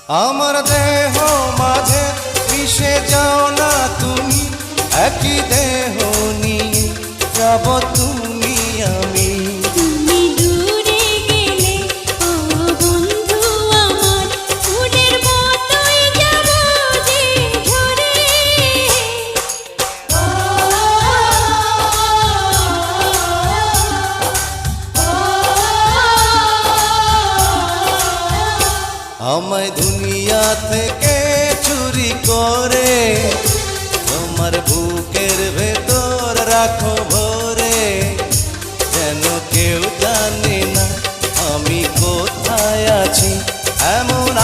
আমার দেহ মাঝে মিশে যাও না তুমি, একই দেহ নিয়ে যাব তুমি আমি। তুমি দূরে গেলে ও বন্ধু আমার, ফুলের মতোই যাব যে ঝরে। আমায় দুনিয়া থেকে চুরি করে তোমার বুকের ভেতর রাখো ভরে, যেন কেউ জানে না আমি কোথায় আছি, এমন